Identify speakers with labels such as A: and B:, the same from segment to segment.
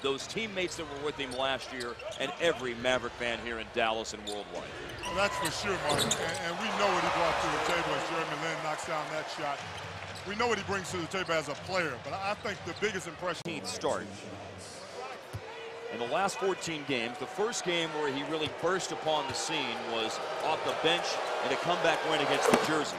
A: Those teammates that were with him last year and every Maverick fan here in Dallas and worldwide.
B: Well, that's for sure, Mark. And we know what he brought to the table as Jeremy Lin knocks down that shot. We know what he brings to the table as a player, but I think the biggest impression...
A: Start. In the last 14 games, the first game where he really burst upon the scene was off the bench in a comeback win against New Jersey.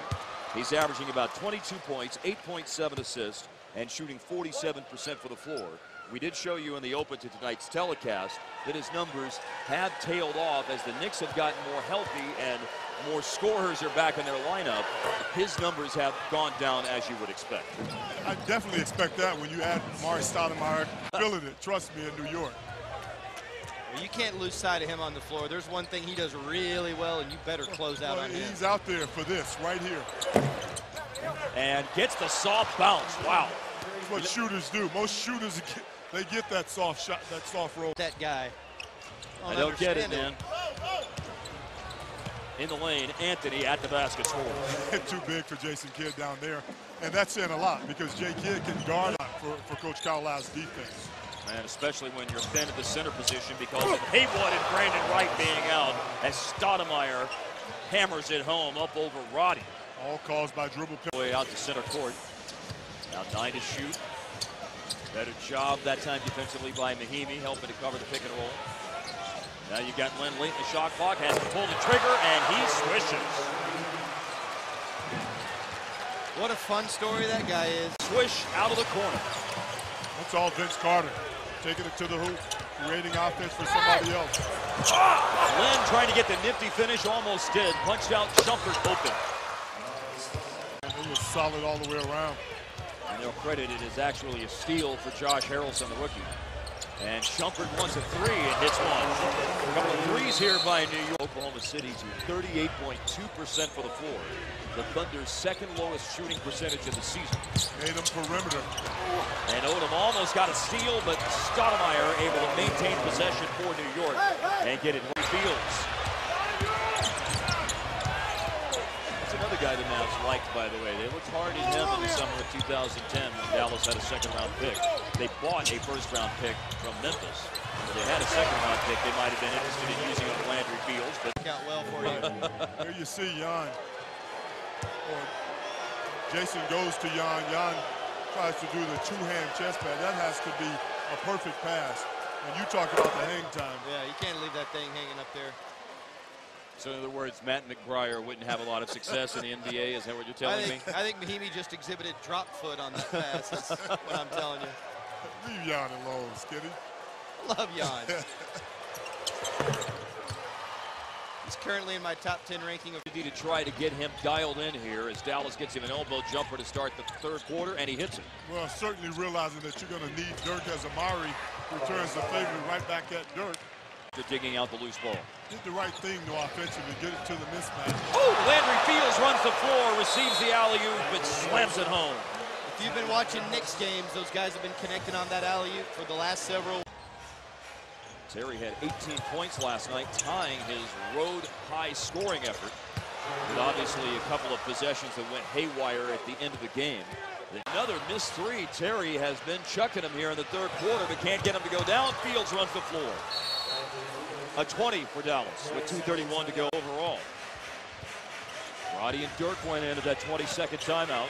A: He's averaging about 22 points, 8.7 assists, and shooting 47% for the floor. We did show you in the open to tonight's telecast that his numbers have tailed off as the Knicks have gotten more healthy and more scorers are back in their lineup. His numbers have gone down as you would expect.
B: I definitely expect that when you add Mari Stoudemire. Feeling it, trust me, in New York.
C: Well, you can't lose sight of him on the floor. There's one thing he does really well, and you better close out on him.
B: He's out there for this right here.
A: And gets the soft bounce. Wow.
B: That's what shooters do. Most shooters, they get that soft shot, that soft roll.
C: That guy.
A: I don't get it, man. In the lane, Anthony at the basket score.
B: Too big for Jason Kidd down there. And that's saying a lot because Jay Kidd can guard for Coach Carlisle's defense.
A: And especially when you're thin at the center position because of Haywood and Brandon Wright being out as Stoudemire hammers it home up over Roddy.
B: All caused by dribble.
A: Way out to center court. Now 9 to shoot. Better job that time defensively by Mahimi, helping to cover the pick and roll. Now you got Lin late in the shot clock, has to pull the trigger, and he swishes.
C: What a fun story that guy is.
A: Swish out of the corner.
B: That's all Vince Carter, taking it to the hoop, creating offense for somebody else.
A: Lin trying to get the nifty finish, almost did. Punched out, Shumpert open.
B: And it was solid all the way around.
A: And they'll credit it as actually a steal for Josh Harrelson, the rookie. And Shumpert wants a three and hits one. A couple of threes here by New York. Oklahoma City to 38.2% for the floor. The Thunder's second lowest shooting percentage of the season.
B: Made him perimeter.
A: And Odom almost got a steal, but Stoudemire able to maintain possession for New York and get it in Fields. That's another guy the Mavs liked, by the way. They looked hard at him in the summer of 2010 when Dallas had a second-round pick. They bought a first-round pick from Memphis. If they had a second-round pick, they might have been interested in using on Landry Fields, but
C: count well for you.
B: Here you see Jan. Or Jason goes to Jan. Jan tries to do the two-hand chest pad. That has to be a perfect pass. When you talk about the hang time.
C: Yeah, you can't leave that thing hanging up there.
A: So in other words, Matt McBriar wouldn't have a lot of success in the NBA. Is that what you're telling me?
C: I think Mahimi just exhibited drop foot on that pass. That's what I'm telling you.
B: Leave Jan alone, Skinny.
C: Love Jan. He's currently in my top 10 ranking of
A: to try to get him dialed in here as Dallas gets him an elbow jumper to start the third quarter, and he hits it.
B: Well, certainly realizing that you're going to need Dirk as Amari returns the favor right back at Dirk.
A: They're digging out the loose ball.
B: Did the right thing, though, offensively, get it to the mismatch.
A: Oh, Landry Fields runs the floor, receives the alley-oop, but slams it home.
C: If you've been watching Knicks games, those guys have been connecting on that alley-oop for the last several.
A: Terry had 18 points last night, tying his road high scoring effort. But obviously a couple of possessions that went haywire at the end of the game. Another missed three. Terry has been chucking him here in the third quarter, but can't get him to go down. Fields runs the floor. A 20 for Dallas with 2:31 to go overall. Roddy and Dirk went into that 22nd timeout.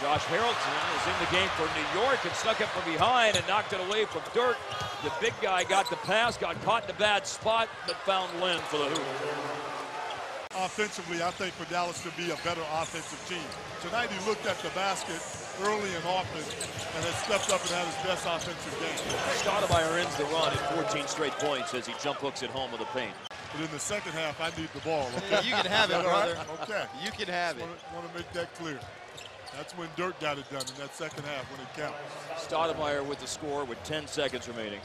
A: Josh Harrelson is in the game for New York and snuck it from behind and knocked it away from Dirk. The big guy got the pass, got caught in a bad spot, but found Lin for the hoop.
B: Offensively, I think for Dallas to be a better offensive team. Tonight he looked at the basket early and often and has stepped up and had his best offensive game.
A: Stoudemire ends the run at 14 straight points as he jump hooks it home with a paint.
B: But in the second half, I need the ball. Okay?
C: You can have it, brother.
B: Okay.
C: You can have it.
B: Want to make that clear. That's when Dirk got it done in that second half when it counts.
A: Stoudemire with the score with 10 seconds remaining.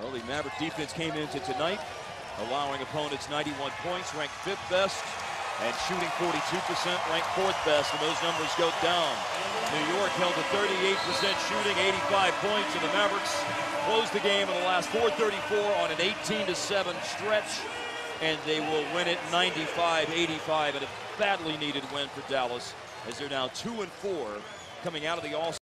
A: Early Maverick defense came into tonight, allowing opponents 91 points, ranked 5th best, and shooting 42%, ranked 4th best, and those numbers go down. New York held a 38% shooting, 85 points, and the Mavericks closed the game in the last 4:34 on an 18-7 stretch, and they will win it 95-85, and a badly needed win for Dallas, as they're now 2-4 coming out of the All-Star.